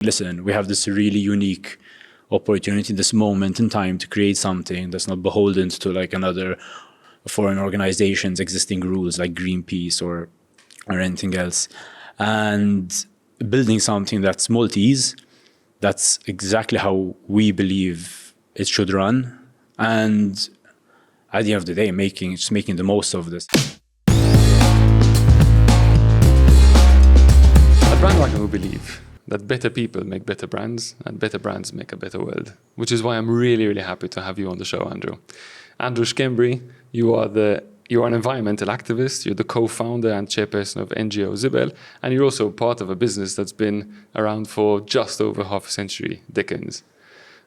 listen, we have this really unique opportunity, this moment in time to create something that's not beholden to like another foreign organization's existing rules like Greenpeace or anything else. And building something that's Maltese, that's exactly how we believe it should run. And at the end of the day, just making the most of this. At BRND we believe that better people make better brands and better brands make a better world, which is why I'm really, really happy to have you on the show, Andrew. Andrew Schembri, you are an environmental activist, you're the co-founder and chairperson of NGO Zibel, and you're also part of a business that's been around for just over half a century, decades.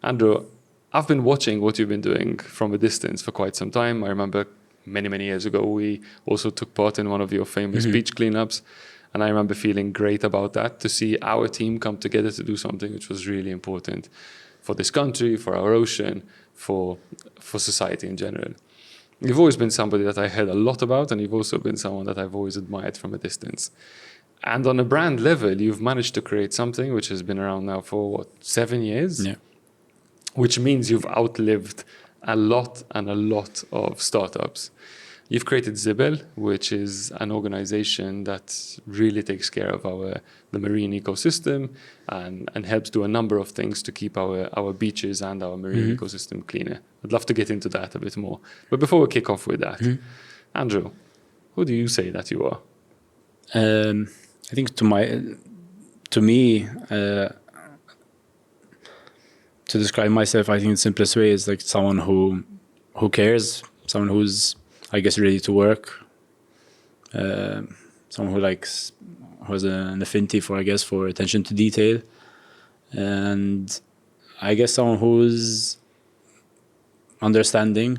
Andrew, I've been watching what you've been doing from a distance for quite some time. I remember many, many years ago, we also took part in one of your famous beach cleanups. And I remember feeling great about that, to see our team come together to do something which was really important for this country, for our ocean, for society in general. You've always been somebody that I heard a lot about, and you've also been someone that I've always admired from a distance. And on a brand level, you've managed to create something which has been around now for, 7 years? Yeah. Which means you've outlived a lot of startups. You've created Zibel, which is an organization that really takes care of the marine ecosystem and helps do a number of things to keep our beaches and our marine ecosystem cleaner. I'd love to get into that a bit more. But before we kick off with that, Andrew, who do you say that you are? I think to me, to describe myself, I think the simplest way is like someone who cares, someone who's, I guess, ready to work. Someone who has an affinity for attention to detail. And I guess someone who's understanding,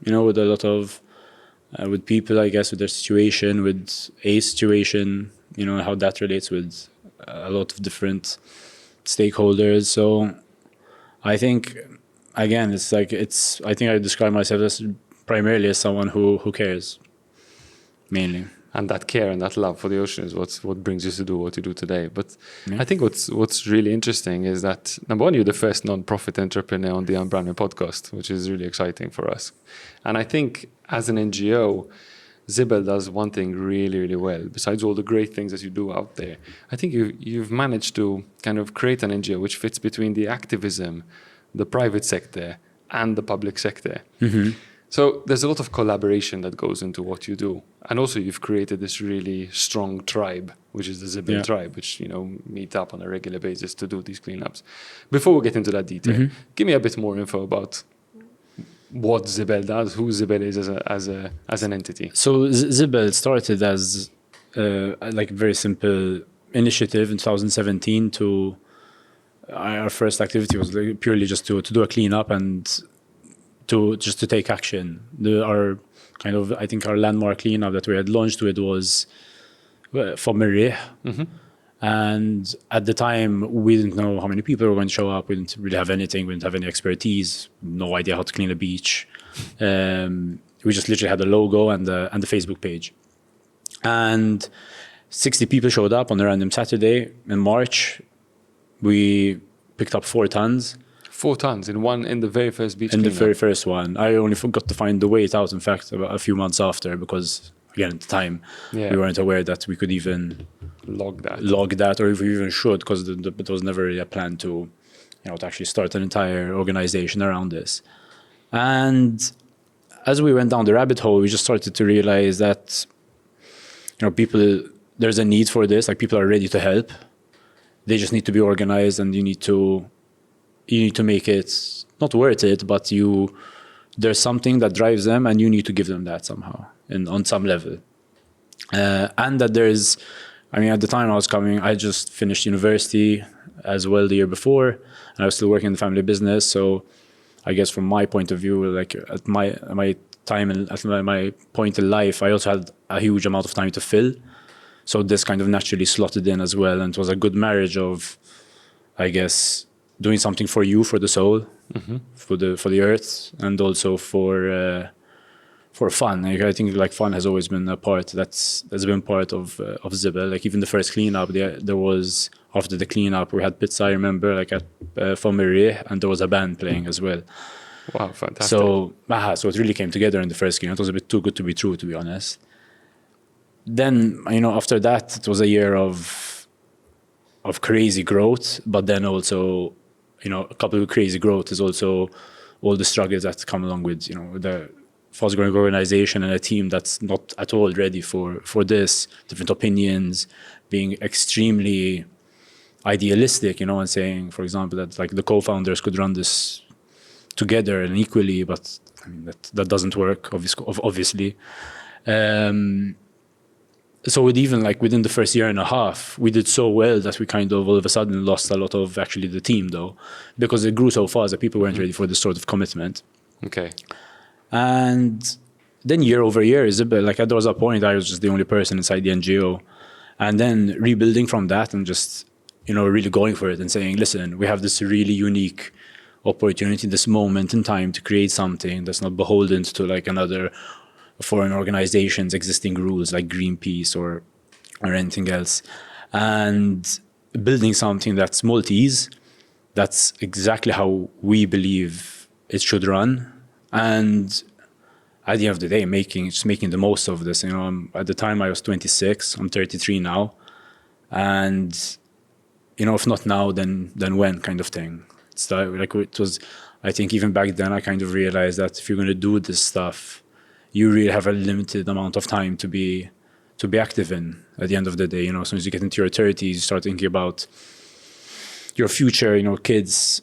with a lot of, with people, I guess, with their situation, with a situation, how that relates with a lot of different stakeholders. So I think, again, I think I describe myself as primarily as someone who cares, mainly. And that care and that love for the ocean is what brings you to do what you do today. But I think what's really interesting is that, number one, you're the first non-profit entrepreneur on the Unbrandme podcast, which is really exciting for us. And I think as an NGO, Zibel does one thing really, really well. Besides all the great things that you do out there, I think you've managed to kind of create an NGO which fits between the activism, the private sector, and the public sector. So there's a lot of collaboration that goes into what you do. And also you've created this really strong tribe, which is the Zibel tribe, which, meet up on a regular basis to do these cleanups. Before we get into that detail, give me a bit more info about what Zibel does, who Zibel is as an entity. So Zibel started as a very simple initiative in 2017 to, our first activity was purely just to do a cleanup and to take action. I think our landmark cleanup that we had launched with was for Grech. And at the time, we didn't know how many people were going to show up. We didn't really have anything. We didn't have any expertise. No idea how to clean a beach. We just literally had a logo and the Facebook page. And 60 people showed up on a random Saturday in March. We picked up 4 tons. 4 tons in the very first beach cleanup? In the very first one. I only forgot to find the weight out, in fact, about a few months after, because, again, at the time, we weren't aware that we could even log that, or if we even should, because it was never really a plan to, to actually start an entire organization around this. And as we went down the rabbit hole, we just started to realize that, there's a need for this, people are ready to help. They just need to be organized, and you need to make it not worth it, but there's something that drives them, and you need to give them that somehow on some level. And that at the time I just finished university as well the year before, and I was still working in the family business. So I guess from my point of view, at my time and at my point in life, I also had a huge amount of time to fill. So this kind of naturally slotted in as well, and it was a good marriage of, I guess, doing something for you, for the soul, for the earth, and also for for fun. Like, I think like fun has always been a part that's been part of Zibel. Like even the first cleanup, there was after the cleanup we had pizza. I remember like at from Grech, and there was a band playing as well. Wow, fantastic. So it really came together in the first cleanup. It was a bit too good to be true, to be honest. Then after that it was a year of crazy growth, but then also a couple of crazy growth is also all the struggles that come along with the fast growing organization and a team that's not at all ready for this, different opinions, being extremely idealistic, and saying, for example, that like the co-founders could run this together and equally, but I mean that doesn't work, obviously. So within the first year and a half, we did so well that we kind of all of a sudden lost a lot of actually the team, though, because it grew so fast that people weren't ready for this sort of commitment. Okay. And then year over year, Zibel, like there was a point I was just the only person inside the NGO, and then rebuilding from that and just really going for it and saying, listen, we have this really unique opportunity, this moment in time to create something that's not beholden to like another foreign organization's existing rules like Greenpeace or anything else, and building something that's Maltese, that's exactly how we believe it should run. And at the end of the day, making the most of this. At the time I was 26, I'm 33 now, and if not now, then when, kind of thing. It's like it was. I think even back then I kind of realized that if you're going to do this stuff, you really have a limited amount of time to be active in. At the end of the day, as soon as you get into your 30s, you start thinking about your future, kids,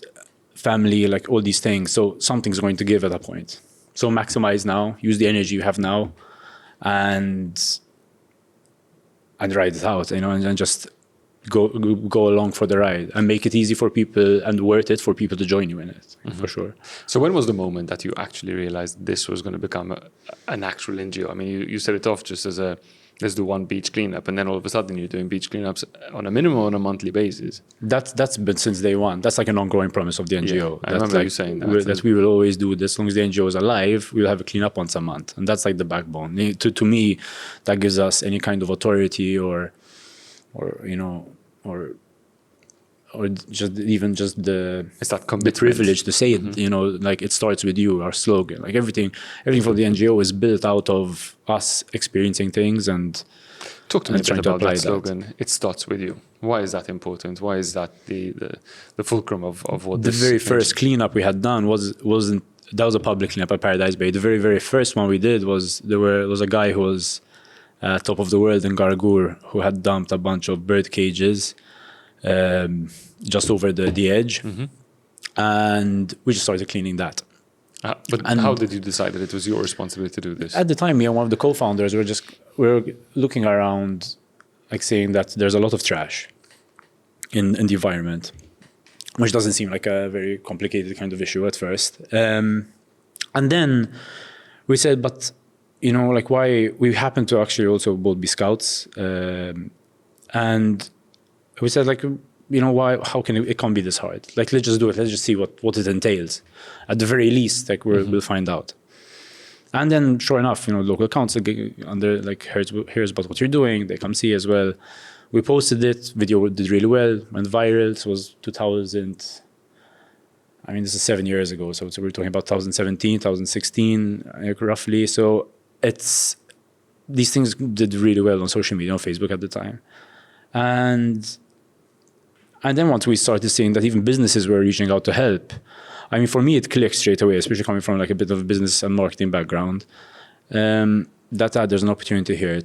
family, like all these things. So something's going to give at that point. So maximize now, use the energy you have now, and ride it out, and just go along for the ride and make it easy for people and worth it for people to join you in it, for sure. So when was the moment that you actually realized this was going to become an actual NGO? I mean, you set it off just as let's do one beach cleanup, and then all of a sudden you're doing beach cleanups on a minimum on a monthly basis. That's been since day one. That's like an ongoing promise of the NGO. Yeah, I remember you saying that. That we will always do this. As long as the NGO is alive, we'll have a cleanup once a month. And that's like the backbone. To me, that gives us any kind of authority or just the privilege to say it, like it starts with you, our slogan. Like everything for the NGO is built out of us experiencing things and talk to me a bit about that slogan. It starts with you. Why is that important? Why is that the fulcrum of what the very first cleanup we had done wasn't that was a public cleanup at Paradise Bay. The very, very first one we did was there was a guy who was top of the world in Gargour who had dumped a bunch of bird cages just over the edge, and we just started cleaning that. But how did you decide that it was your responsibility to do this? At the time, me and one of the co-founders were looking around, like saying that there's a lot of trash in the environment, which doesn't seem like a very complicated kind of issue at first. And then we said, but like why we happen to actually also both be scouts, and we said like, why? How can it can't be this hard? Like let's just do it. Let's just see what it entails. At the very least, like we'll find out. And then, sure enough, local council hears about what you're doing. They come see as well. We posted it. Video did really well. Went viral. It was 2000. I mean, this is 7 years ago. So we're talking about 2017, 2016, roughly. So these things did really well on social media, on Facebook at the time. And then once we started seeing that even businesses were reaching out to help, I mean, for me, it clicked straight away, especially coming from like a bit of a business and marketing background, that there's an opportunity here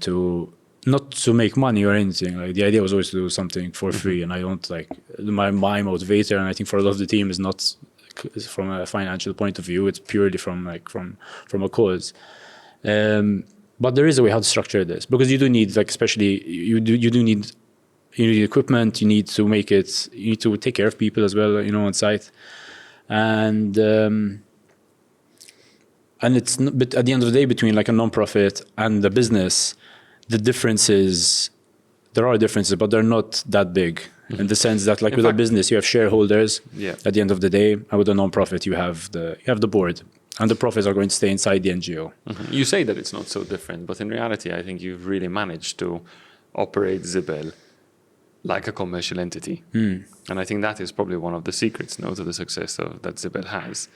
not to make money or anything. Like the idea was always to do something for free. And I don't like my motivator. And I think for a lot of the team is not from a financial point of view. It's purely from a cause. But there is a way how to structure this, because you do need, like, especially you need equipment. You need to make it. You need to take care of people as well, on site, and it's. But at the end of the day, between like a non-profit and the business, the differences. There are differences, but they're not that big in the sense that, like, with a business, you have shareholders. Yeah. At the end of the day, and with a non-profit, you have the board. and the profits are going to stay inside the NGO. Mm-hmm. You say that it's not so different, but in reality, I think you've really managed to operate Zibel like a commercial entity. And I think that is probably one of the secrets, to the success that Zibel has.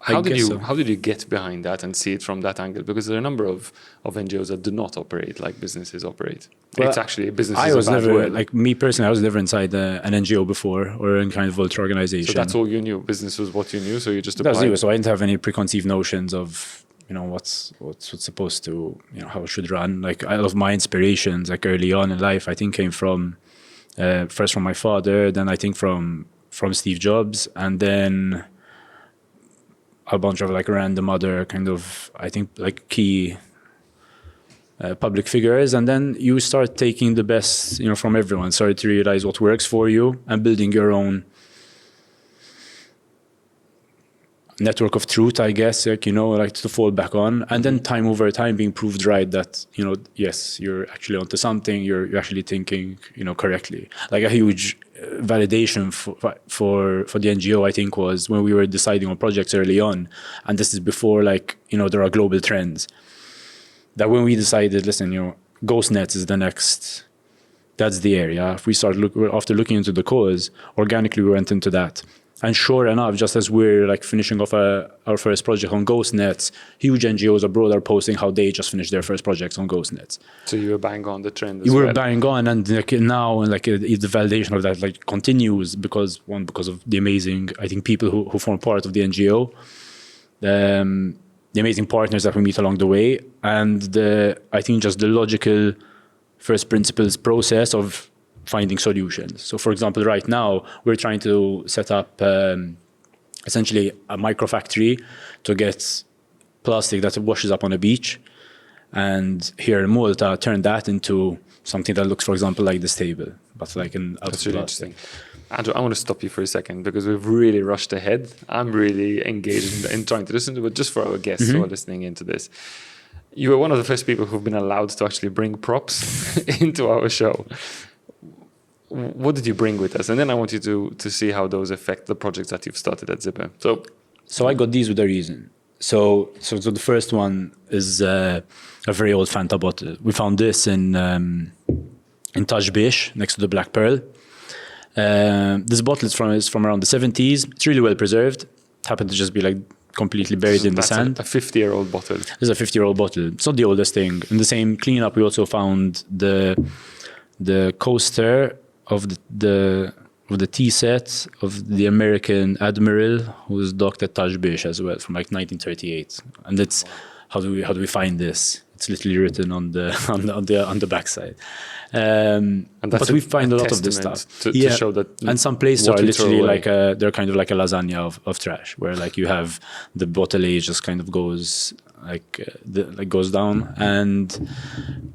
How did you get behind that and see it from that angle? Because there are a number of NGOs that do not operate like businesses operate. Well, it's actually business. I was never, like me personally, I was never inside an NGO before or in kind of ultra organization. So that's all you knew. Business was what you knew. So you just applied. That's it. So I didn't have any preconceived notions of what's supposed to how it should run. Like a lot of my inspirations, like early on in life, I think came from first from my father, then I think from Steve Jobs, and then a bunch of like random other kind of, I think, like key public figures. And then you start taking the best from everyone, start to realize what works for you and building your own network of truth, I guess, like to fall back on. And then time over time being proved right that yes, you're actually onto something, you're actually thinking correctly. Like a huge validation for the NGO, I think, was when we were deciding on projects early on, and this is before there are global trends, that when we decided, listen, ghost nets is the next, that's the area. If we start after looking into the cause, organically we went into that. And sure enough, just as we're finishing off our first project on ghost nets, huge NGOs abroad are posting how they just finished their first projects on ghost nets. So you were bang on the trend. You were bang on, and now the validation of that continues because of the amazing, I think, people who form part of the NGO, the amazing partners that we meet along the way, and I think just the logical first principles process of finding solutions. So for example, right now we're trying to set up essentially a micro factory to get plastic that washes up on a beach, and here in Malta turn that into something that looks, for example, like this table, but like an out That's of really plastic. interesting. Andrew, I want to stop you for a second because we've really rushed ahead. I'm really engaged in trying to listen to it, just for our guests who are listening into this. You were one of the first people who've been allowed to actually bring props into our show. What did you bring with us? And then I want you to see how those affect the projects that you've started at Zibel. So I got these with a reason. So the first one is a very old Fanta bottle. We found this in Tajbish, next to the Black Pearl. This bottle is from around the 70s. It's really well preserved. It happened to just be completely buried in the sand. A 50-year-old bottle. This is a 50-year-old bottle. It's not the oldest thing. In the same cleanup, we also found the coaster of the tea set of the American admiral who was docked at Tajbish as well from 1938. And that's how do we find this? It's literally written on the backside. But we find a lot of this stuff to show that. And some places are literally they're kind of like a lasagna of trash, where you have the bottle age just kind of goes goes down, and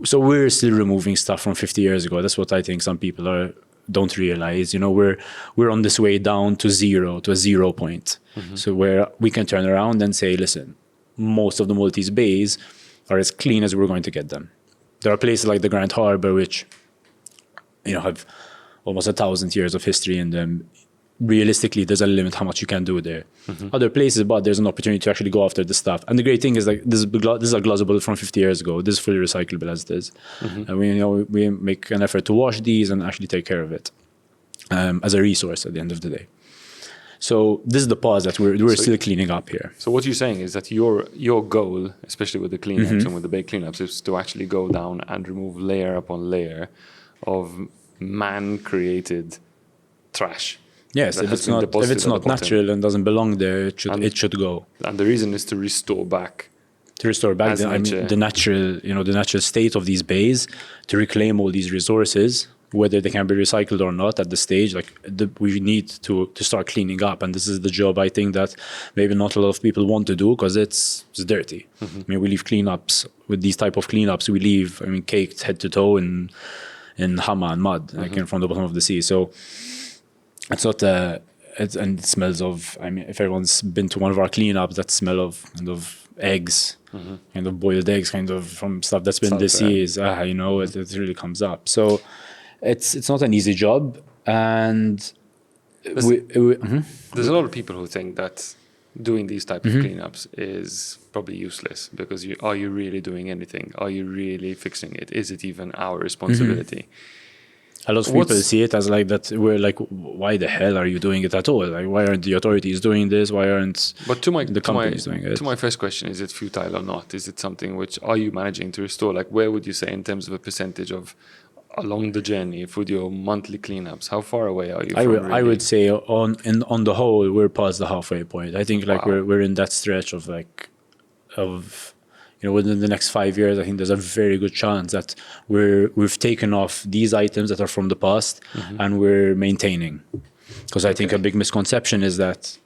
so we're still removing stuff from 50 years ago. That's what I think some people don't realize. We're on this way down to a 0 point. So where we can turn around and say, listen, most of the Maltese bays are as clean as we're going to get them. There are places like the Grand Harbour which have almost 1,000 years of history in them. Realistically, there's a limit how much you can do there. Other places, but there's an opportunity to actually go after the stuff. And the great thing is this is a glossable from 50 years ago. This is fully recyclable as it is. And we make an effort to wash these and actually take care of it as a resource at the end of the day. So this is the pause that we're still cleaning up here. So what you're saying is that your goal, especially with the cleanups and with the bay cleanups, is to actually go down and remove layer upon layer of man-created trash. Yes, if it's not natural and doesn't belong there, it should go. And the reason is to restore back the natural state of these bays, to reclaim all these resources, whether they can be recycled or not at the stage. We need to start cleaning up, and this is the job I think that maybe not a lot of people want to do because it's dirty. I mean, we leave cleanups with these type of cleanups. We leave, caked head to toe in hama and mud, from the bottom of the sea. So it's not. And it smells of. If everyone's been to one of our cleanups, that smell of kind of eggs, kind of boiled eggs, kind of from stuff that's been in the seas. It really comes up. So it's not an easy job, and there's a lot of people who think that doing these type of cleanups is probably useless, because are you really doing anything? Are you really fixing it? Is it even our responsibility? A lot of people see it as like that. We're like, why the hell are you doing it at all? Like, why aren't the authorities doing this? Why aren't the companies doing it? To my first question, is it futile or not? Is it something which are you managing to restore? Like, where would you say in terms of a percentage of along the journey with your monthly cleanups? How far away are you? I would say on the whole, we're past the halfway point. I think like we're in that stretch of within the next 5 years, I think there's a very good chance that we've taken off these items that are from the past and we're maintaining. Because I think a big misconception is that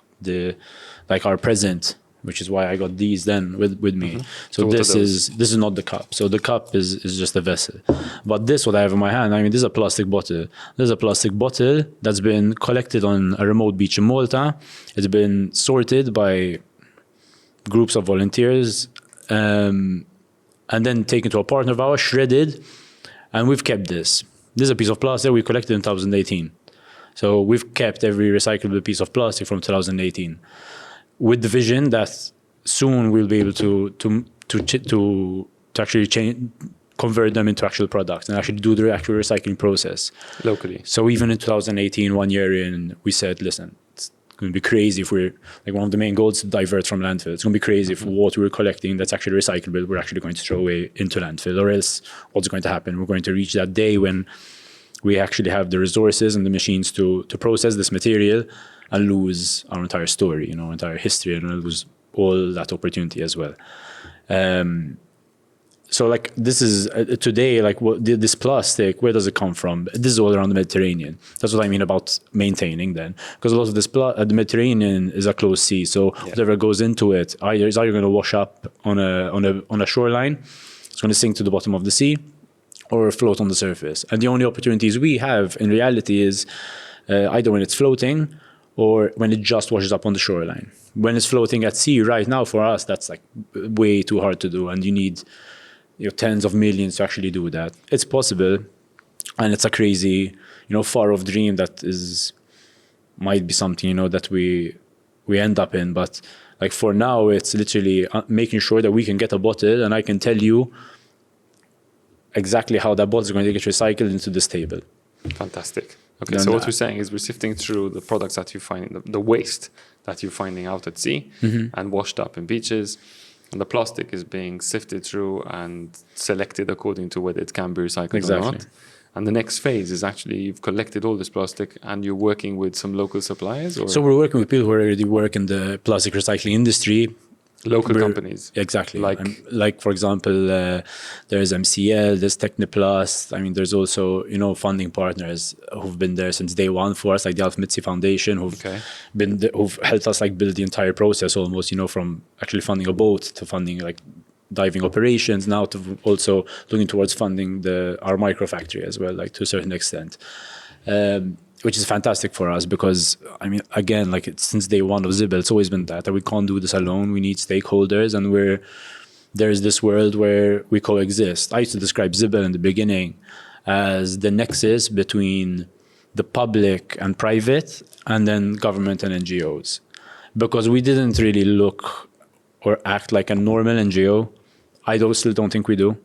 our present, which is why I got these then with me. So this is not the cup. So the cup is just a vessel. But this, what I have in my hand, I mean, this is a plastic bottle. This is a plastic bottle that's been collected on a remote beach in Malta. It's been sorted by groups of volunteers, and then taken to a partner of ours, shredded, and we've kept this. This is a piece of plastic we collected in 2018. So we've kept every recyclable piece of plastic from 2018, with the vision that soon we'll be able to actually convert them into actual products and actually do the actual recycling process locally. So even in 2018, 1 year in, we said, listen, it's going to be crazy if we're like, one of the main goals to divert from landfill. It's going to be crazy if what we're collecting that's actually recyclable, we're actually going to throw away into landfill, or else what's going to happen? We're going to reach that day when we actually have the resources and the machines to process this material and lose our entire story, entire history, and lose all that opportunity as well. So like this is today, like this plastic, where does it come from? This is all around the Mediterranean. That's what I mean about maintaining then, because a lot of this the Mediterranean is a closed sea. So whatever goes into it is either going to wash up on a shoreline, it's going to sink to the bottom of the sea, or float on the surface. And the only opportunities we have in reality is either when it's floating or when it just washes up on the shoreline. When it's floating at sea right now, for us, that's like way too hard to do, and you need tens of millions to actually do that. It's possible, and it's a crazy, far off dream that might be something, that we end up in. But like for now, it's literally making sure that we can get a bottle, and I can tell you exactly how that bottle is going to get recycled into this table. Fantastic. Okay, so what we're saying is we're sifting through the products that you find, the waste that you're finding out at sea and washed up in beaches. And the plastic is being sifted through and selected according to whether it can be recycled or not. And the next phase is actually you've collected all this plastic and you're working with some local suppliers? Or? So we're working with people who already work in the plastic recycling industry. Local companies. Exactly. Like for example, there's MCL, there's Techniplast. I mean, there's also, funding partners who've been there since day one for us, like the Alf Mitzi Foundation, who've helped us like build the entire process almost, from actually funding a boat to funding like diving operations, now to also looking towards funding our micro factory as well, like to a certain extent. Which is fantastic for us because, I mean, again, like since day one of Zibel, it's always been that we can't do this alone. We need stakeholders, and there's this world where we coexist. I used to describe Zibel in the beginning as the nexus between the public and private, and then government and NGOs. Because we didn't really look or act like a normal NGO. I still don't think we do.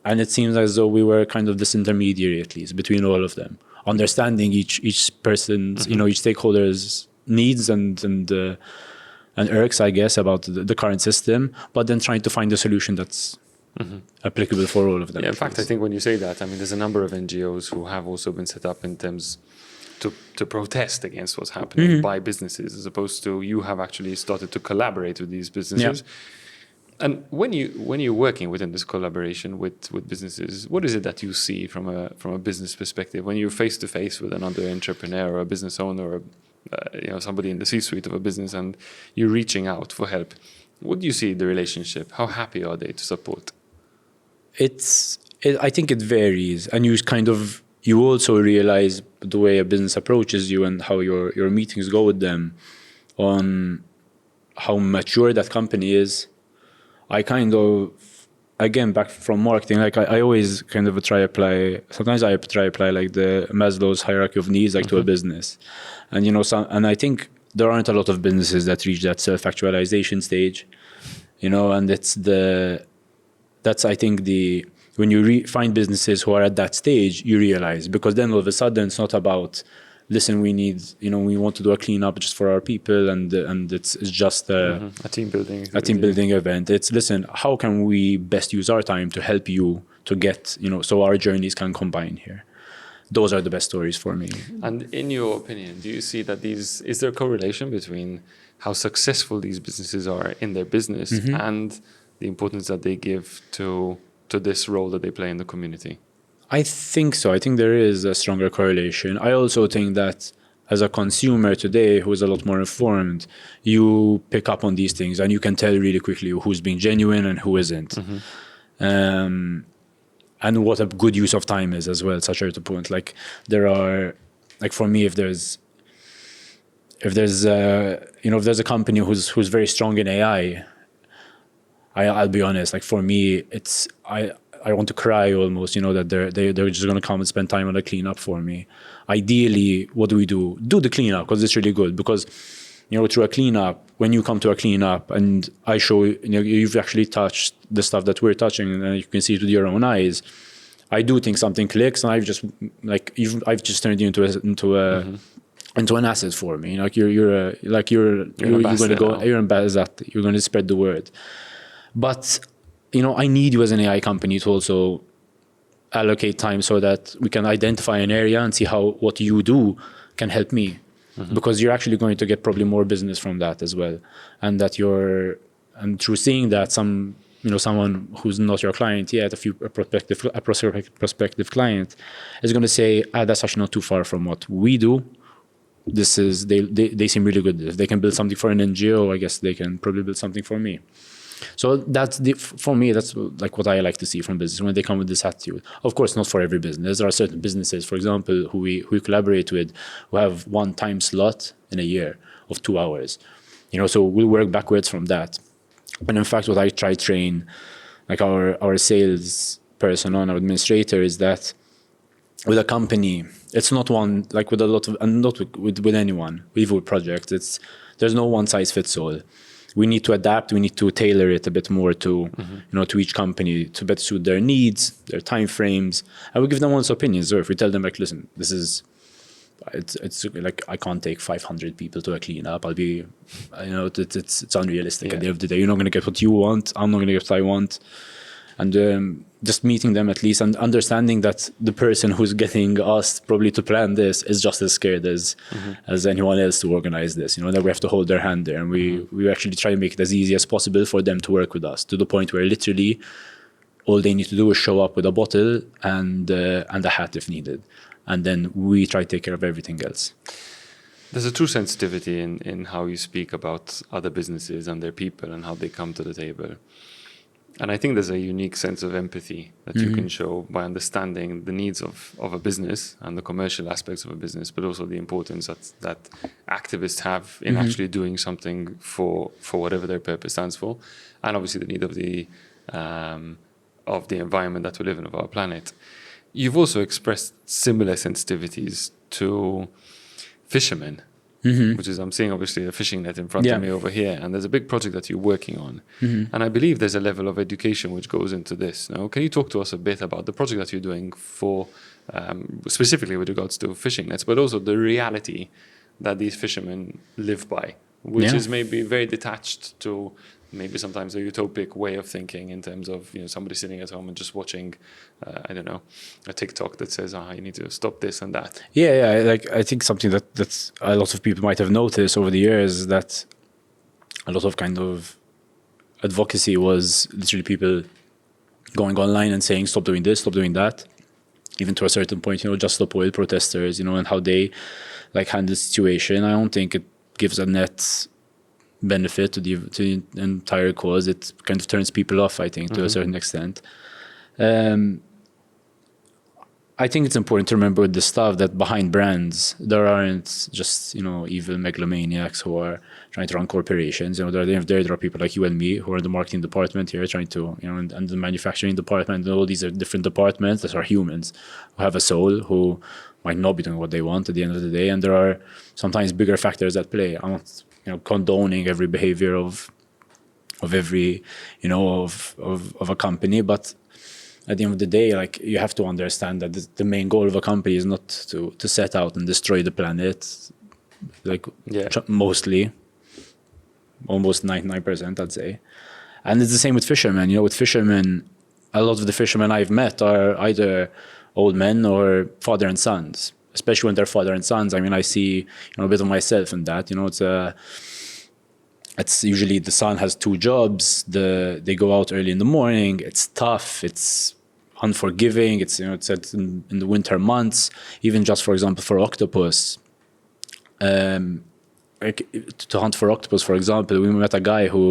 And it seems as though we were kind of this intermediary, at least, between all of them, understanding each person's, each stakeholder's needs and irks, I guess, about the current system, but then trying to find a solution that's applicable for all of them. Yeah, in fact, I think when you say that, I mean, there's a number of NGOs who have also been set up in terms to protest against what's happening by businesses, as opposed to you have actually started to collaborate with these businesses. Yeah. And when you're working within this collaboration with businesses, what is it that you see from a business perspective when you're face to face with another entrepreneur or a business owner or somebody in the C-suite of a business and you're reaching out for help? What do you see the relationship? How happy are they to support? I think it varies, and you also realize the way a business approaches you and how your meetings go with them on how mature that company is. I again, back from marketing, like I always kind of sometimes I try apply like the Maslow's hierarchy of needs, like to a business. And, and I think there aren't a lot of businesses that reach that self-actualization stage, and that's I think when you find businesses who are at that stage, you realize, because then all of a sudden it's not about, listen, we need, we want to do a cleanup just for our people, and it's just a team building event. It's, listen, how can we best use our time to help you to get, so our journeys can combine here. Those are the best stories for me. And in your opinion, do you see that is there a correlation between how successful these businesses are in their business and the importance that they give to this role that they play in the community? I think so. I think there is a stronger correlation. I also think that as a consumer today who is a lot more informed, you pick up on these things and you can tell really quickly who's being genuine and who isn't. And what a good use of time is as well, such a point. Like, there are, like, for me, if there's a company who's very strong in AI, I'll be honest, like, for me, it's, I want to cry almost, that they're just going to come and spend time on a cleanup for me. Ideally, what do? Do the cleanup, because it's really good. Because, through a cleanup, when you come to a cleanup and I show, you've actually touched the stuff that we're touching and you can see it with your own eyes, I do think something clicks, and I've just turned you into an asset for me. Like, you're going to go, you're ambassador, you're going to spread the word. But, I need you as an AI company to also allocate time so that we can identify an area and see how what you do can help me. Because you're actually going to get probably more business from that as well. And and through seeing that someone who's not your client yet, a prospective client is going to say, that's actually not too far from what we do. They seem really good. If they can build something for an NGO, I guess they can probably build something for me. So for me, that's like what I like to see from business when they come with this attitude. Of course, not for every business. There are certain businesses, for example, who we collaborate with, who have one time slot in a year of 2 hours. So we'll work backwards from that. And in fact, what I try to train, like our sales person on, our administrator, is that with a company, it's not one, like with a lot of, and not with anyone, even with projects, there's no one size fits all. We need to adapt. We need to tailor it a bit more to, to each company to better suit their needs, their time frames. And we give them one's opinions. So if we tell them, like, listen, it's like, I can't take 500 people to a cleanup. I'll be, it's unrealistic. At the end of the day, you're not going to get what you want. I'm not going to get what I want. And just meeting them at least and understanding that the person who's getting us probably to plan this is just as scared as anyone else to organize this, that we have to hold their hand there. And we actually try to make it as easy as possible for them to work with us, to the point where literally all they need to do is show up with a bottle and a hat if needed. And then we try to take care of everything else. There's a true sensitivity in how you speak about other businesses and their people and how they come to the table. And I think there's a unique sense of empathy that you can show by understanding the needs of a business and the commercial aspects of a business, but also the importance that activists have in actually doing something for whatever their purpose stands for, and obviously the need of the environment that we live in, of our planet. You've also expressed similar sensitivities to fishermen, which is, I'm seeing obviously a fishing net in front of me over here, and there's a big project that you're working on. And I believe there's a level of education which goes into this. Now, can you talk to us a bit about the project that you're doing for, specifically with regards to fishing nets, but also the reality that these fishermen live by, which is maybe very detached to maybe sometimes a utopic way of thinking in terms of, somebody sitting at home and just watching, I don't know, a TikTok that says, you need to stop this and that. Yeah. Like, I think something that's a lot of people might have noticed over the years is that a lot of kind of advocacy was literally people going online and saying, stop doing this, stop doing that. Even to a certain point, just stop oil protesters, and how they like handle the situation. I don't think it gives a net benefit to the entire cause. It kind of turns people off, I think, to a certain extent. I think it's important to remember with this stuff that behind brands, there aren't just, evil megalomaniacs who are trying to run corporations. There are people like you and me who are in the marketing department here trying to, and the manufacturing department, and all these are different departments that are humans who have a soul, who might not be doing what they want at the end of the day, and there are sometimes bigger factors at play. I'm not, condoning every behavior of every, of a company, but at the end of the day, like, you have to understand that the main goal of a company is not to set out and destroy the planet, like, mostly, almost 99%, I'd say. And it's the same with fishermen. With fishermen, a lot of the fishermen I've met are either old men or father and sons, especially when they're father and sons. I mean, I see, a bit of myself in that. It's usually the son has two jobs. They go out early in the morning. It's tough. It's unforgiving. It's in the winter months. Even just, for example, for octopus, like, to hunt for octopus, for example, we met a guy who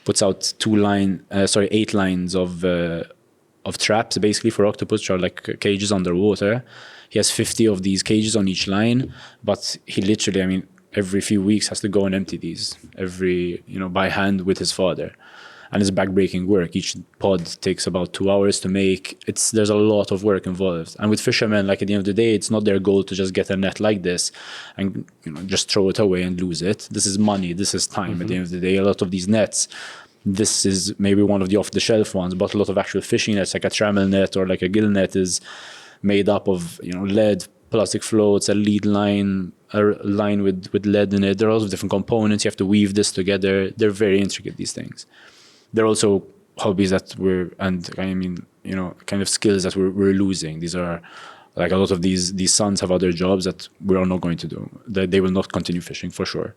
puts out 8 lines of traps, basically, for octopus, which are like cages underwater. He has 50 of these cages on each line, but he literally, I mean, every few weeks has to go and empty these by hand with his father. And it's backbreaking work. Each pod takes about 2 hours to make. There's a lot of work involved. And with fishermen, like, at the end of the day, it's not their goal to just get a net like this and just throw it away and lose it. This is money. This is time. At the end of the day, a lot of these nets, this is maybe one of the off-the-shelf ones, but a lot of actual fishing nets, like a trammel net or like a gill net, is made up of lead, plastic floats, a lead line, a line with lead in it. There are lots of different components. You have to weave this together. They're very intricate, these things. They're also hobbies that kind of skills that we're losing. These are, like, a lot of these sons have other jobs that we are not going to do. They will not continue fishing for sure.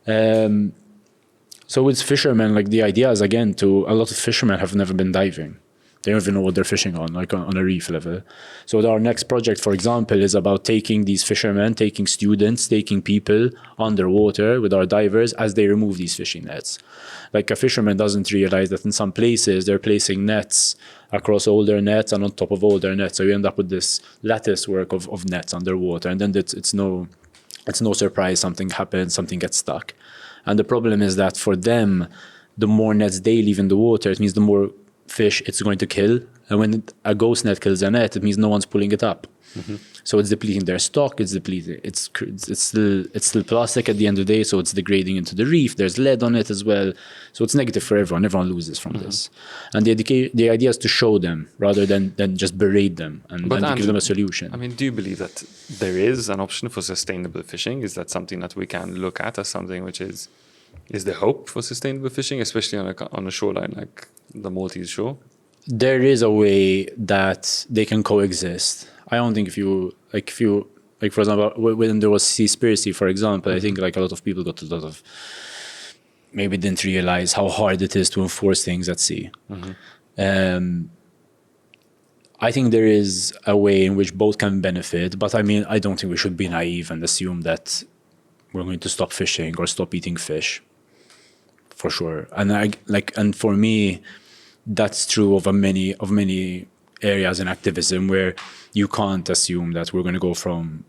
So with fishermen, like, the idea is, again, a lot of fishermen have never been diving. They don't even know what they're fishing on, like on a reef level. So our next project, for example, is about taking these fishermen, taking students, taking people underwater with our divers as they remove these fishing nets. Like, a fisherman doesn't realize that in some places they're placing nets across older nets and on top of older nets. So you end up with this lattice work of nets underwater. And then it's no surprise something happens, something gets stuck. And the problem is that for them, the more nets they leave in the water, it means the more fish it's going to kill. And when a ghost net kills a net, it means no one's pulling it up. So it's depleting their stock. It's depleting. It's still plastic at the end of the day. So it's degrading into the reef. There's lead on it as well. So it's negative for everyone. Everyone loses from this. And the idea is to show them rather than just berate them and to give them a solution. I mean, do you believe that there is an option for sustainable fishing? Is that something that we can look at as something which is there hope for sustainable fishing, especially on a shoreline like the Maltese shore? There is a way that they can coexist. I don't think if you, for example, when there was Seaspiracy, for example, I think, like, a lot of people got a lot of, maybe didn't realize how hard it is to enforce things at sea. I think there is a way in which both can benefit, but I mean, I don't think we should be naive and assume that we're going to stop fishing or stop eating fish, for sure. And for me, that's true of many areas in activism where you can't assume that we're going to go from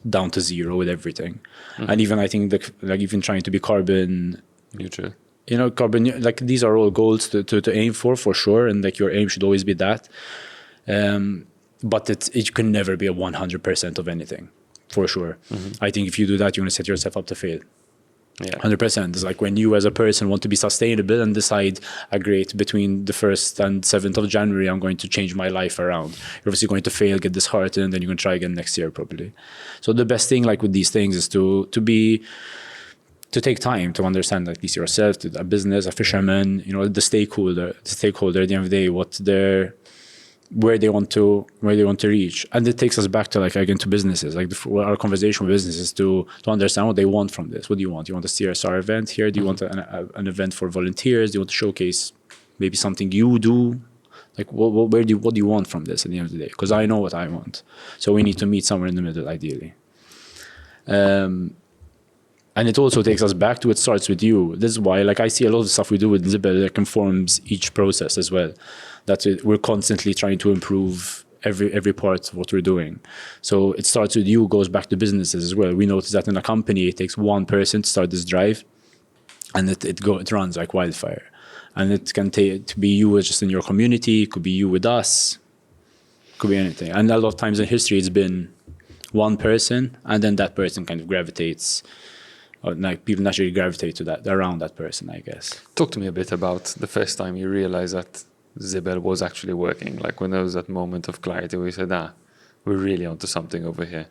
down to zero with everything. And even I think that, like, even trying to be carbon neutral, like, these are all goals to aim for sure. And, like, your aim should always be that. But it can never be a 100% of anything, for sure. I think if you do that, you're going to set yourself up to fail. Yeah, 100%. It's like when you as a person want to be sustainable and decide, great, between the 1st and 7th of January, I'm going to change my life around. You're obviously going to fail, get disheartened, then you're going to try again next year probably. So the best thing, like, with these things is to take time to understand, at least yourself, a business, a fisherman, the stakeholder at the end of the day, where they want to reach. And it takes us back to, like, again, to businesses, like our conversation with businesses to understand what they want from this. What do you want? You want a CSR event here? Do you want an event for volunteers? Do you want to showcase maybe something you do? Like, what do you want from this at the end of the day? Because I know what I want. So we need to meet somewhere in the middle, ideally. And it also takes us back to, it starts with you. This is why, like, I see a lot of stuff we do with Zibel that informs each process as well. That we're constantly trying to improve every part of what we're doing. So it starts with you, goes back to businesses as well. We notice that in a company, it takes one person to start this drive, and it runs like wildfire. And it can take to be you just in your community, it could be you with us, Could be anything. And a lot of times in history, it's been one person, and then that person kind of gravitates, or like people naturally gravitate to that, around that person, I guess. Talk to me a bit about the first time you realized that Zibel was actually working. Like when there was that moment of clarity where you said, we're really onto something over here.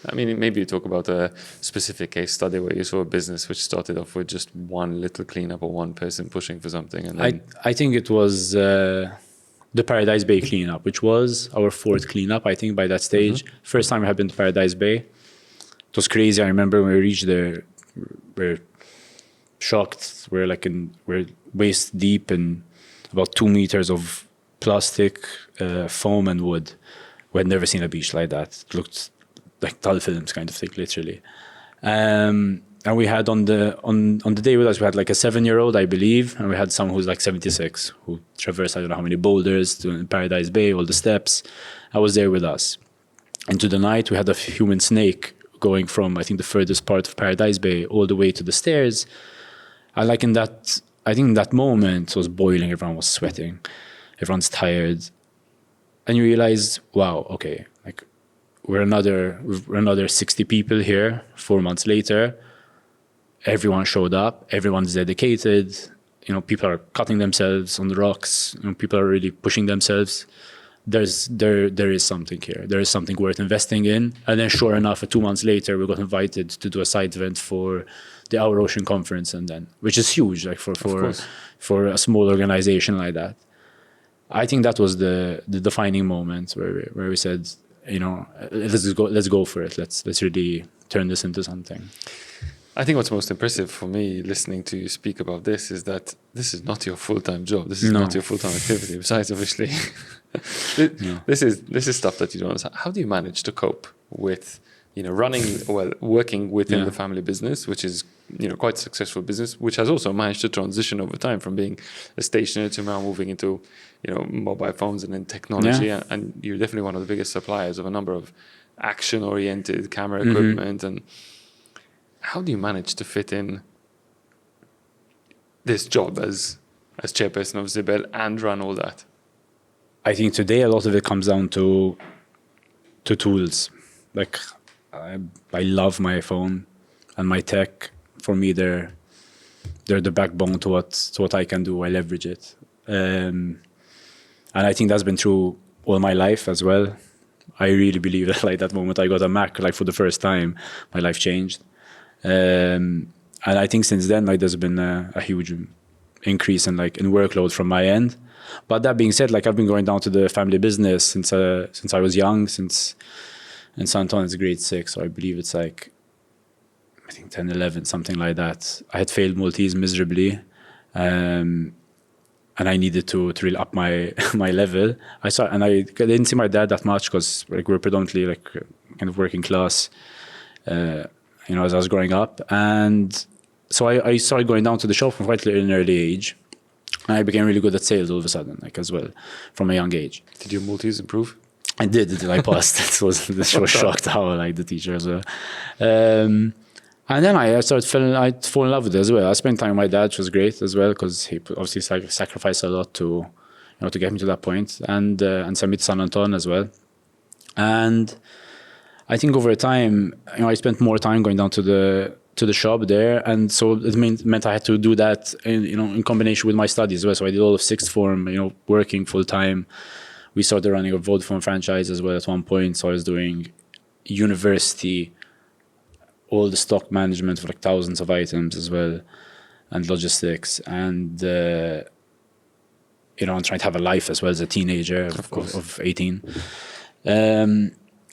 I mean, maybe you talk about a specific case study where you saw a business which started off with just one little cleanup or one person pushing for something. And then I think it was the Paradise Bay cleanup, which was our fourth cleanup, I think, by that stage. First time we had been to Paradise Bay. It was crazy. I remember when we reached there, we're shocked. We're waist deep in about 2 meters of plastic, foam and wood. We had never seen a beach like that. It looked like Tull films kind of thing, literally. And we had on the day with us, we had like a 7-year-old, I believe, and we had someone who's like 76 who traversed I don't know how many boulders to Paradise Bay, all the steps. I was there with us. Into the night, we had a human snake going from I think the furthest part of Paradise Bay all the way to the stairs. And like in that, I think in that moment, it was boiling. Everyone was sweating. Everyone's tired, and you realize, wow, okay, like we're another 60 people here 4 months later. Everyone showed up, everyone's dedicated, people are cutting themselves on the rocks, people are really pushing themselves. There is something here. There is something worth investing in. And then sure enough, 2 months later, we got invited to do a side event for the Our Ocean Conference, and then, which is huge, like for a small organization like that. I think that was the defining moment where we said, let's go for it. Let's really turn this into something. I think what's most impressive for me listening to you speak about this is that this is not your full-time job. This is not your full-time activity. Besides, obviously, this is stuff that you don't understand. How do you manage to cope with, working within the family business, which is, quite a successful business, which has also managed to transition over time from being a stationary to now moving into, mobile phones and then technology. Yeah. And you're definitely one of the biggest suppliers of a number of action-oriented camera equipment. And how do you manage to fit in this job as chairperson of Zibel and run all that? I think today a lot of it comes down to tools. Like I love my phone and my tech. For me, they're the backbone to what I can do. I leverage it, and I think that's been true all my life as well. I really believe that like that moment I got a Mac, like for the first time, my life changed. And I think since then, like there's been a huge increase in workload from my end. But that being said, like I've been going down to the family business since I was young. Since in St. Anton it's grade 6, so I believe it's like I think 10, 11, something like that. I had failed Maltese miserably, and I needed to really up my level. I didn't see my dad that much because like we're predominantly like kind of working class. As I was growing up. And so I started going down to the shop from quite an early age. And I became really good at sales all of a sudden, like as well, from a young age. Did your Maltese improve? I did. I passed. This was shocked how I liked the teacher as well. And then I fall in love with it as well. I spent time with my dad, which was great as well, because he obviously sacrificed a lot to get me to that point, and sent me to St. Anton as well. And I think over time, I spent more time going down to the shop there, and so it meant I had to do that in combination with my studies as well. So I did all of sixth form, working full time. We started running a Vodafone franchise as well at one point. So I was doing university, all the stock management for like thousands of items as well, and logistics, and and trying to have a life as well as a teenager of 18.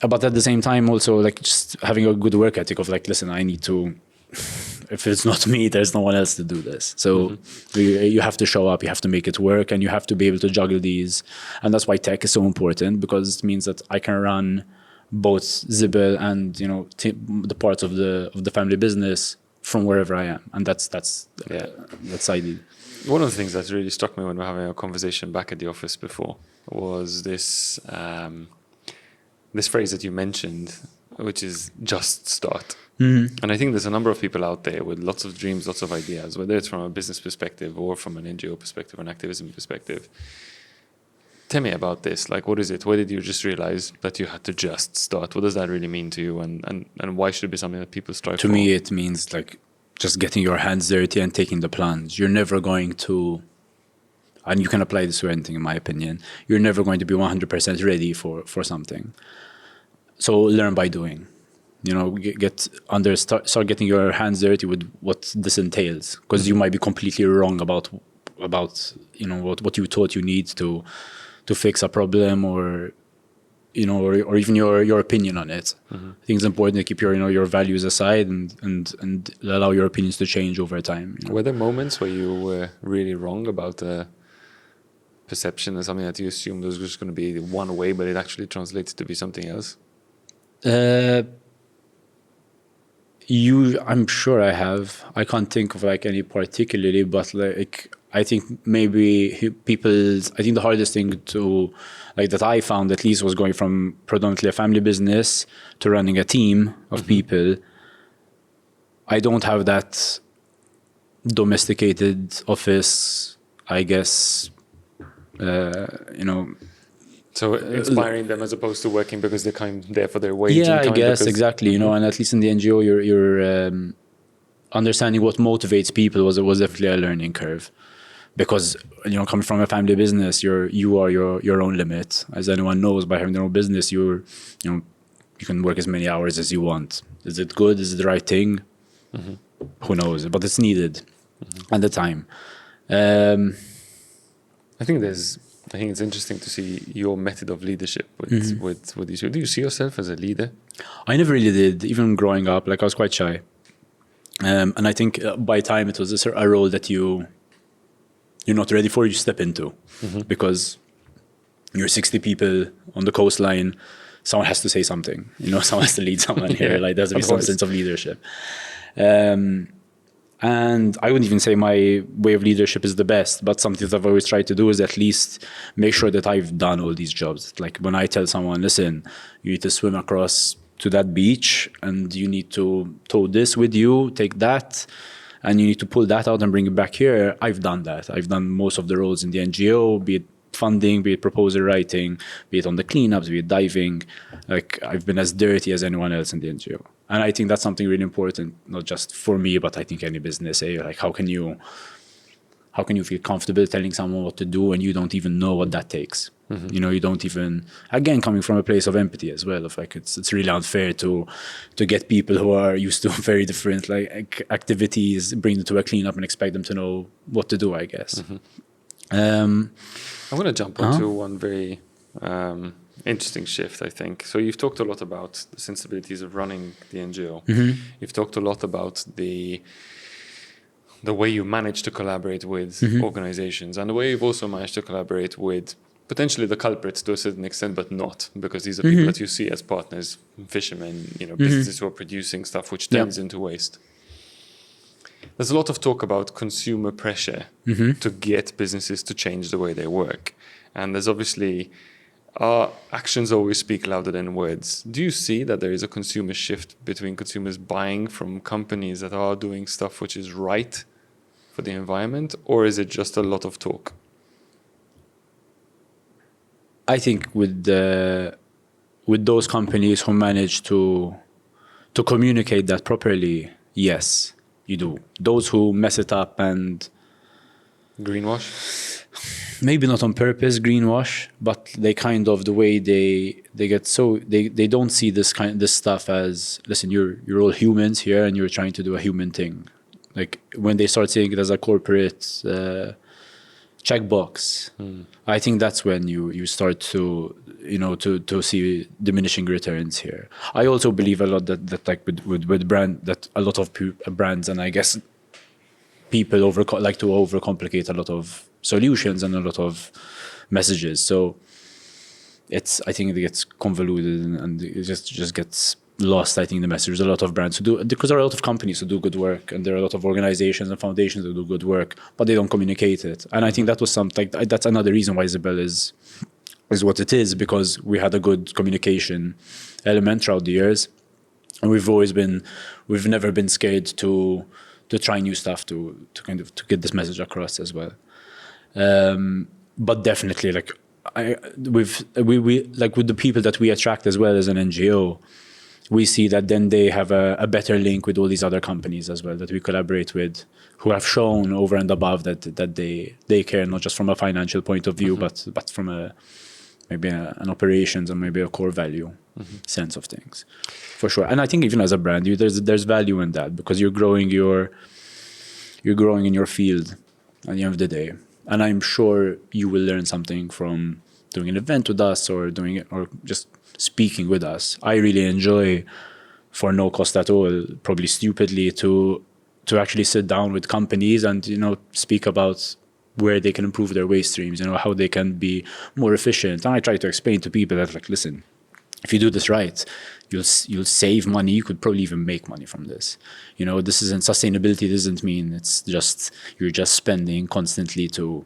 But at the same time, also like just having a good work ethic of like, listen, I need to. If it's not me, there's no one else to do this. So you have to show up, you have to make it work, and you have to be able to juggle these. And that's why tech is so important, because it means that I can run both Zibel and the parts of the family business from wherever I am, and that's ideal. One of the things that really struck me when we were having a conversation back at the office before was this this phrase that you mentioned, which is just start. Mm-hmm. And I think there's a number of people out there with lots of dreams, lots of ideas, whether it's from a business perspective or from an NGO perspective or an activism perspective. Tell me about this. Like, what is it? Why did you just realize that you had to just start? What does that really mean to you? And why should it be something that people strive for? To me, it means like just getting your hands dirty and taking the plunge. You're never going to, and you can apply this to anything in my opinion, you're never going to be 100% ready for something. So learn by doing. You know, start getting your hands dirty with what this entails, because you might be completely wrong about you know what you thought you need to fix a problem, or you know, or even your opinion on it. I think it's important to keep your values aside and allow your opinions to change over time. You know? Were there moments where you were really wrong about a perception or something that you assumed was just going to be one way, but it actually translated to be something else? I'm sure I have. I can't think of like any particularly, but like I think maybe I think the hardest thing to like that I found at least was going from predominantly a family business to running a team of people. I don't have that domesticated office, I guess, you know. So inspiring them as opposed to working because they're kind of there for their wage. Yeah, I guess exactly. You know, and at least in the NGO, you're understanding what motivates people was definitely a learning curve, because you know, coming from a family business, you are your own limit. As anyone knows, by having their own business, you can work as many hours as you want. Is it good? Is it the right thing? Who knows? But it's needed at the time. I think it's interesting to see your method of leadership with these. Do you see yourself as a leader? I never really did, even growing up. Like I was quite shy, and I think by time it was a role that you're not ready for. You step into because you're 60 people on the coastline. Someone has to say something. You know, someone has to lead someone here. Like there's be some sense of leadership. And I wouldn't even say my way of leadership is the best, but something that I've always tried to do is at least make sure that I've done all these jobs. Like when I tell someone, listen, you need to swim across to that beach and you need to tow this with you, take that, and you need to pull that out and bring it back here. I've done that. I've done most of the roles in the NGO, be it funding, be it proposal writing, be it on the cleanups, be it diving. Like I've been as dirty as anyone else in the NGO. And I think that's something really important, not just for me, but I think any business. Like how can you feel comfortable telling someone what to do when you don't even know what that takes? You know, you don't even, again, coming from a place of empathy as well, of like it's really unfair to get people who are used to very different like activities, bring them to a cleanup and expect them to know what to do, I guess. I'm going to jump onto one very interesting shift, I think. So you've talked a lot about the sensibilities of running the NGO. You've talked a lot about the way you manage to collaborate with organizations, and the way you've also managed to collaborate with potentially the culprits to a certain extent, but not, because these are people that you see as partners, fishermen, you know, businesses who are producing stuff which turns into waste. There's a lot of talk about consumer pressure to get businesses to change the way they work. And there's obviously, actions always speak louder than words. Do you see that there is a consumer shift between consumers buying from companies that are doing stuff which is right for the environment, or is it just a lot of talk? I think with those companies who manage to communicate that properly, yes, you do. Those who mess it up and greenwash, maybe not on purpose, greenwash, but they kind of, the way they get so they don't see this stuff as, listen, you're all humans here and you're trying to do a human thing. Like when they start seeing it as a corporate checkbox, I think that's when you start to to see diminishing returns here. I also believe a lot that like with brand, that a lot of brands, and I guess people like to overcomplicate a lot of solutions and a lot of messages. So I think it gets convoluted and it just gets lost. I think the message. There's a lot of brands who do, because there are a lot of companies who do good work, and there are a lot of organizations and foundations who do good work, but they don't communicate it. And I think that was something, that's another reason why Zibel is what it is, because we had a good communication element throughout the years, and we've never been scared to try new stuff to get this message across as well. But definitely, like we like with the people that we attract as well as an NGO, we see that then they have a better link with all these other companies as well that we collaborate with, who have shown over and above that they care, not just from a financial point of view, but from maybe an operations and maybe a core value sense of things, for sure. And I think even as a brand, there's value in that, because you're growing in your field at the end of the day. And I'm sure you will learn something from doing an event with us or just speaking with us. I really enjoy, for no cost at all, probably stupidly, to actually sit down with companies and, speak about where they can improve their waste streams, how they can be more efficient. And I try to explain to people that, like, listen, if you do this right, you'll save money. You could probably even make money from this. This isn't sustainability. Doesn't mean it's just you're just spending constantly to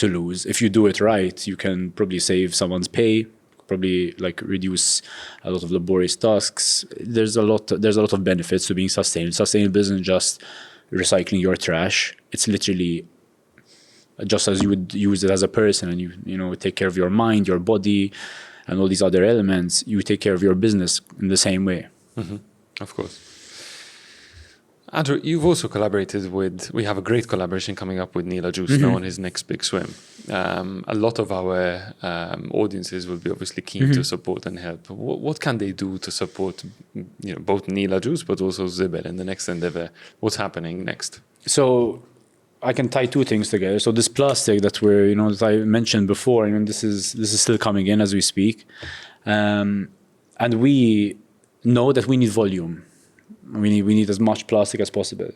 lose. If you do it right, you can probably save someone's pay, probably like reduce a lot of laborious tasks. There's a lot of benefits to being sustainable. Sustainable isn't just recycling your trash. It's literally just as you would use it as a person, and you take care of your mind, your body, and all these other elements. You take care of your business in the same way. Of course. Andrew, you've also collaborated we have a great collaboration coming up with Neil Ajusno on his next big swim. A lot of our audiences will be obviously keen to support and help. What can they do to support both Neil Ajus but also Zibel in the next endeavor? What's happening next? So I can tie two things together. So this plastic that that I mentioned before, this is still coming in as we speak. And we know that we need volume. We need as much plastic as possible.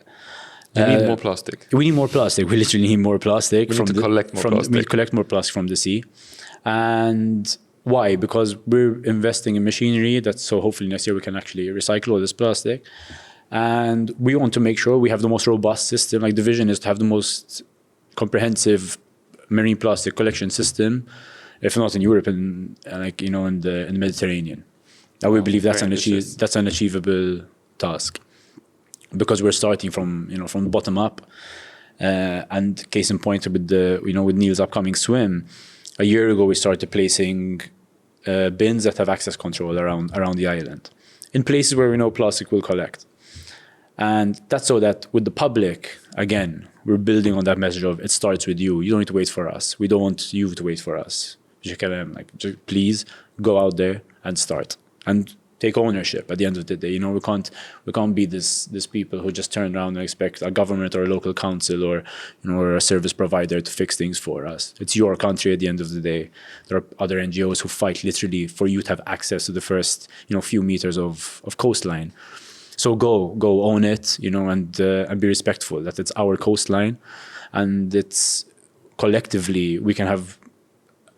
You need more plastic. We need more plastic. We literally need more plastic. We need to collect more plastic. We collect more plastic from the sea. And why? Because we're investing in machinery so hopefully next year we can actually recycle all this plastic. And we want to make sure we have the most robust system. Like, the vision is to have the most comprehensive marine plastic collection system, if not in Europe, in the Mediterranean. And we believe that's an achievable task, because we're starting from the bottom up. And case in point with with Neil's upcoming swim, a year ago we started placing bins that have access control around the island, in places where we know plastic will collect. And that's so that with the public, again, we're building on that message of it starts with you. You don't need to wait for us. We don't want you to wait for us. Just please go out there and start and take ownership. At the end of the day, we can't be this people who just turn around and expect a government or a local council or or a service provider to fix things for us. It's your country at the end of the day. There are other NGOs who fight literally for you to have access to the first few meters of coastline. So go own it, and be respectful that it's our coastline, and it's collectively we can have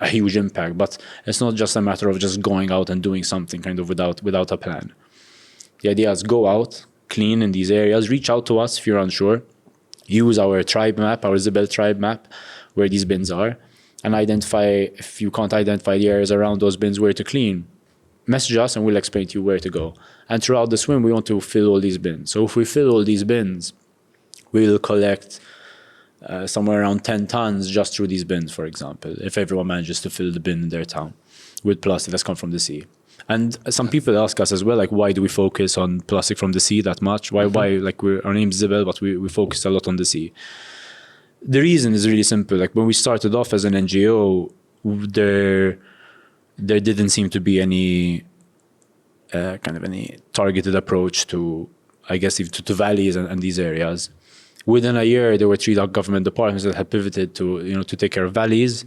a huge impact. But it's not just a matter of just going out and doing something kind of without a plan. The idea is go out, clean in these areas, reach out to us if you're unsure, use our tribe map, our Zibel tribe map, where these bins are, and identify, if you can't identify the areas around those bins where to clean, message us and we'll explain to you where to go. And throughout the swim, we want to fill all these bins. So if we fill all these bins, we'll collect somewhere around 10 tons just through these bins, for example, if everyone manages to fill the bin in their town with plastic that's come from the sea. And some people ask us as well, like, why do we focus on plastic from the sea that much? Why like, our name's Zibel, but we focus a lot on the sea. The reason is really simple. Like, when we started off as an NGO, there didn't seem to be any any targeted approach to, I guess, to valleys and these areas. Within a year, there were 3 government departments that had pivoted to take care of valleys.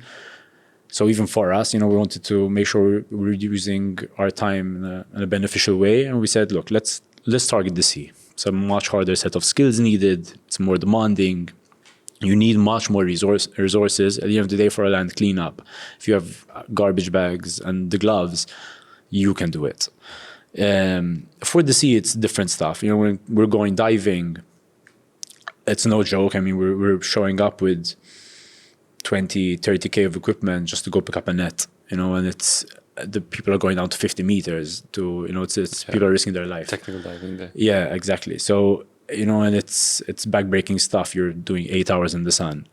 So even for us, we wanted to make sure we're using our time in a beneficial way. And we said, look, let's target the sea. It's a much harder set of skills needed. It's more demanding. You need much more resources at the end of the day for a land cleanup. If you have garbage bags and the gloves, you can do it. For the sea, it's different stuff. When we're going diving, it's no joke. I mean, we're showing up with 20, 30K of equipment just to go pick up a net, and it's the people are going down to 50 meters to, people are risking their life. Technical diving there. Yeah, exactly. So, and it's backbreaking stuff. You're doing 8 hours in the sun.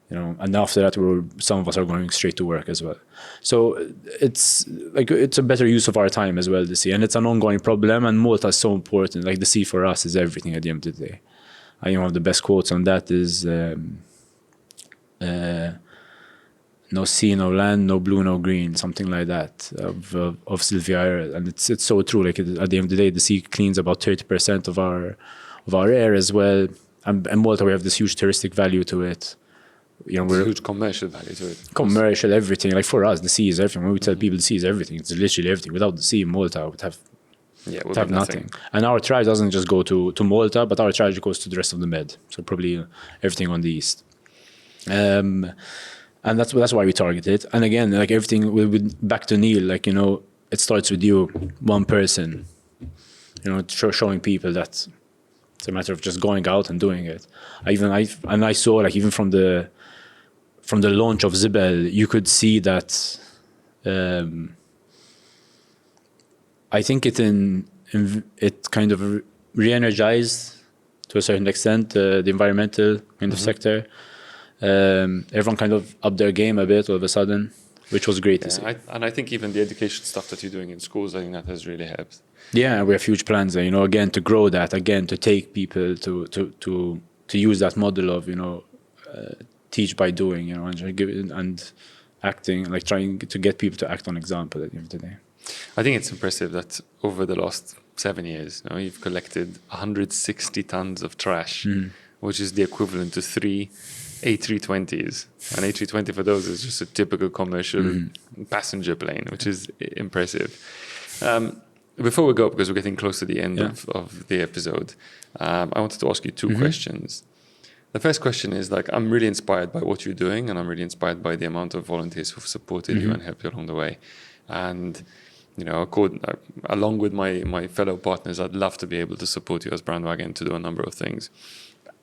you know, and after that, some of us are going straight to work as well. So it's like, it's a better use of our time as well, the sea, and it's an ongoing problem. And Malta is so important. Like the sea for us is everything at the end of the day. I think one of the best quotes on that is, no sea, no land, no blue, no green, something like that, of Sylvia. And it's so true. Like at the end of the day, the sea cleans about 30% of our air as well. And Malta, we have this huge touristic value to it. You know, There's a huge commercial value to it. Commercial, everything. Like for us, the sea is everything. When we tell people the sea is everything, it's literally everything. Without the sea, Malta would have nothing. And our tribe doesn't just go to Malta, but our tribe goes to the rest of the Med. So probably everything on the east. And that's why we target it. And again, like everything will be back to Neil. Like, you know, it starts with you, one person. You know, showing people that it's a matter of just going out and doing it. I saw, like, even from the launch of Zibel, you could see that. I think it kind of re-energized to a certain extent the environmental kind of sector. Everyone kind of upped their game a bit all of a sudden, which was great to see. I think even the education stuff that you're doing in schools, I think that has really helped. Yeah, we have huge plans there, you know, again, to grow that, again, to take people to use that model of, you know, teach by doing, you know, and acting, like trying to get people to act on example at the end of the day. I think it's impressive that over the last 7 years, you know, you've collected 160 tons of trash, which is the equivalent to 3 A320s. An A320 for those is just a typical commercial passenger plane, which is impressive. Before we go, because we're getting close to the end of the episode, I wanted to ask you two questions. The first question is, like, I'm really inspired by what you're doing, and I'm really inspired by the amount of volunteers who've supported you and helped you along the way. And, you know, along with my fellow partners, I'd love to be able to support you as Brand WGN to do a number of things.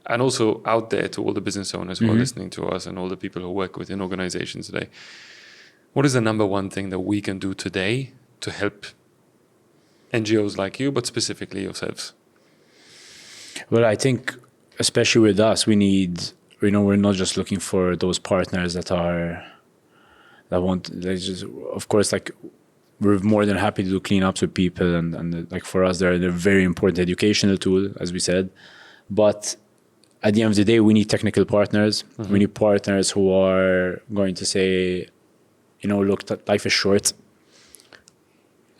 And also out there to all the business owners who are listening to us and all the people who work within organizations today, what is the number one thing that we can do today to help NGOs like you, but specifically yourselves? Well, I think, especially with us, we're not just looking for those partners that of course, like, we're more than happy to do cleanups with people, and like for us, they're a very important educational tool, as we said. But at the end of the day, we need technical partners. We need partners who are going to say, you know, look, life is short.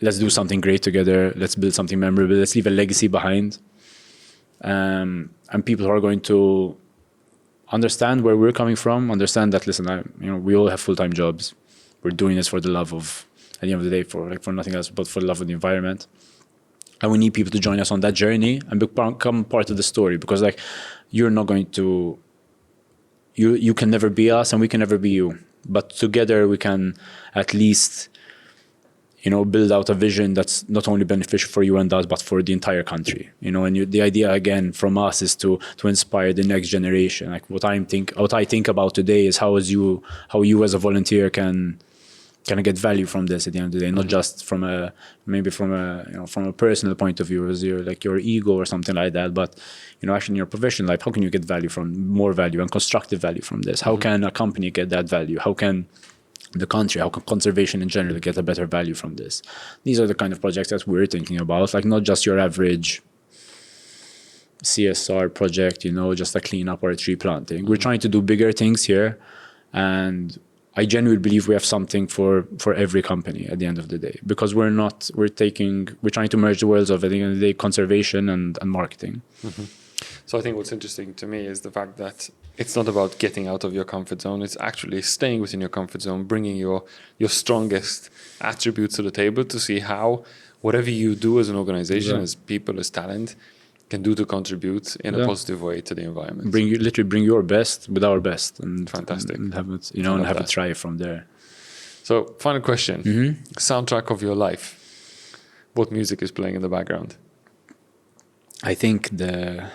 Let's do something great together. Let's build something memorable. Let's leave a legacy behind. And people who are going to understand where we're coming from, understand that, listen, we all have full-time jobs. We're doing this for the love of, at the end of the day, for nothing else but for the love of the environment. And we need people to join us on that journey and become part of the story, because, like, you're not going to, you can never be us and we can never be you. But together we can at least, you know, build out a vision that's not only beneficial for you and us, but for the entire country. You know, and the idea, again, from us is to inspire the next generation. Like, what I think about today is how you as a volunteer can get value from this at the end of the day, not just from a personal point of view, as your ego or something like that, but, you know, actually in your professional life, how can you get more value and constructive value from this? How can a company get that value? How can the country, how can conservation in general get a better value from this? These are the kind of projects that we're thinking about, like not just your average CSR project, you know, just a cleanup or a tree planting. We're trying to do bigger things here, and I genuinely believe we have something for every company at the end of the day, because we're trying to merge the worlds of, at the end of the day, conservation and marketing. So I think what's interesting to me is the fact that it's not about getting out of your comfort zone. It's actually staying within your comfort zone, bringing your strongest attributes to the table to see how whatever you do as an organization, as people, as talent, can do to contribute in a positive way to the environment. Bring your best with our best, and fantastic, and have it, and have it thrive from there. So, final question: soundtrack of your life. What music is playing in the background? I think the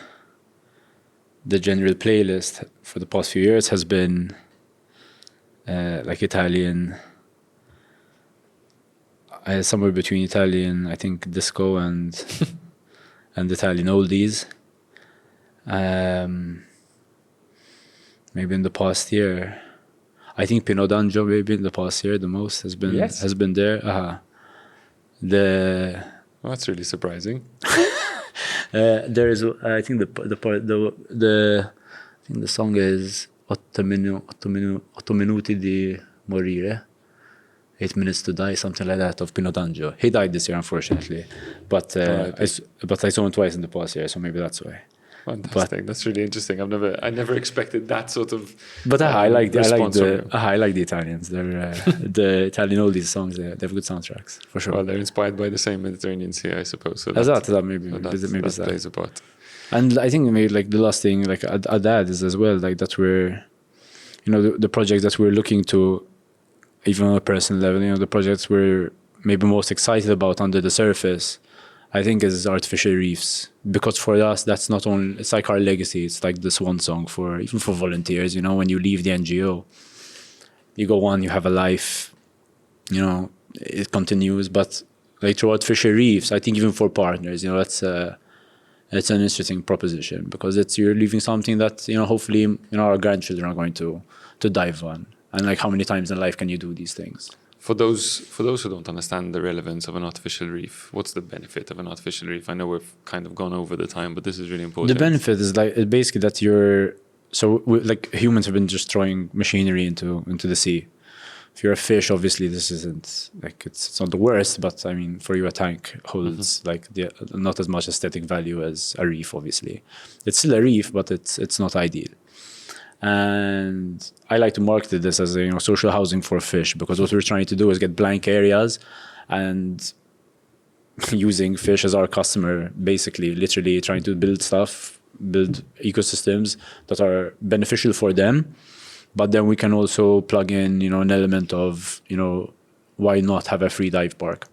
general playlist for the past few years has been like Italian, somewhere between Italian, I think, disco and Italian oldies. maybe in the past year. I think Pinot D'Angio maybe in the past year the most has been Yes. there. The Oh, that's really surprising. there is I think the I think the song is 8 minuti di morire. 8 minutes to die, something like that, of Pinot D'Angio. He died this year, unfortunately, but I saw him twice in the past year, so maybe that's why. Fantastic. That's really interesting. I never expected that sort of. But I like the Italians. They're the Italian oldies songs. They have good soundtracks for sure. Well, they're inspired by the same Mediterranean Sea, I suppose. So that maybe that plays a part. And I think maybe like the last thing, like I'd add is as well, like that we're, the projects that we're looking to, even on a personal level, the projects we're maybe most excited about under the surface, I think is artificial reefs, because for us that's not only, it's like our legacy. It's like the swan song even for volunteers. When you leave the NGO, you go on, you have a life, it continues. But like through artificial reefs, I think even for partners, it's an interesting proposition, because you're leaving something that hopefully our grandchildren are going to dive on. And like, how many times in life can you do these things? For those who don't understand the relevance of an artificial reef, what's the benefit of an artificial reef? I know we've kind of gone over the time, but this is really important. The benefit is like basically that like humans have been just throwing machinery into the sea. If you're a fish, obviously this isn't like, it's not the worst, but I mean, for you a tank holds like not as much aesthetic value as a reef. Obviously, it's still a reef, but it's not ideal. And I like to market this as social housing for fish, because what we're trying to do is get blank areas and using fish as our customer, basically, literally trying to build ecosystems that are beneficial for them. But then we can also plug in, an element of, why not have a free dive park,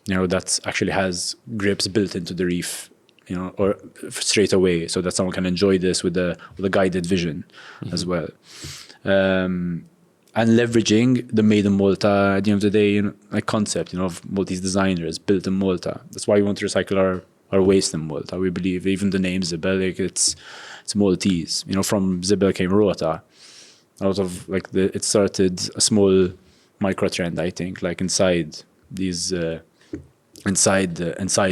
that actually has grips built into the reef, or straight away, so that someone can enjoy this with a guided vision as well. And leveraging the made in Malta, at the end of the day, like concept, of Maltese designers built in Malta. That's why we want to recycle our waste in Malta. We believe even the name Zibel, like it's Maltese. From Zibel came Rota. Out of like it started a small micro trend, I think, like inside these inside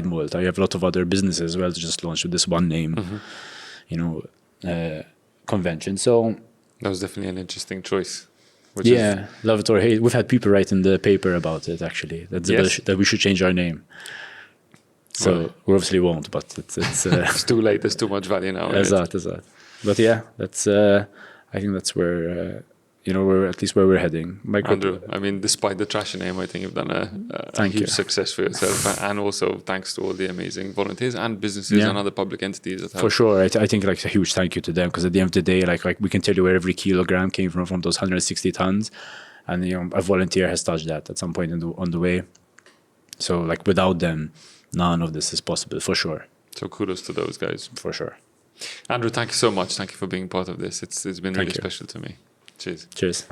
Malta. You have a lot of other businesses as well to just launch with this one name, convention. So that was definitely an interesting choice. Love it or hate. We've had people write in the paper about it, actually, that we should change our name. So we obviously won't, but it's it's too late. There's too much value now. Exactly. But yeah, that's I think that's where we're at least where we're heading. Andrew, I mean, despite the trashy name, I think you've done a huge success for yourself, and also thanks to all the amazing volunteers and businesses and other public entities that have. For sure, I think like a huge thank you to them, because at the end of the day, like we can tell you where every kilogram came from those 160 tons, and a volunteer has touched that at some point on the way. So like without them, none of this is possible, for sure. So kudos to those guys, for sure. Andrew, thank you so much. Thank you for being part of this. It's been really special to me. Cheers. Cheers.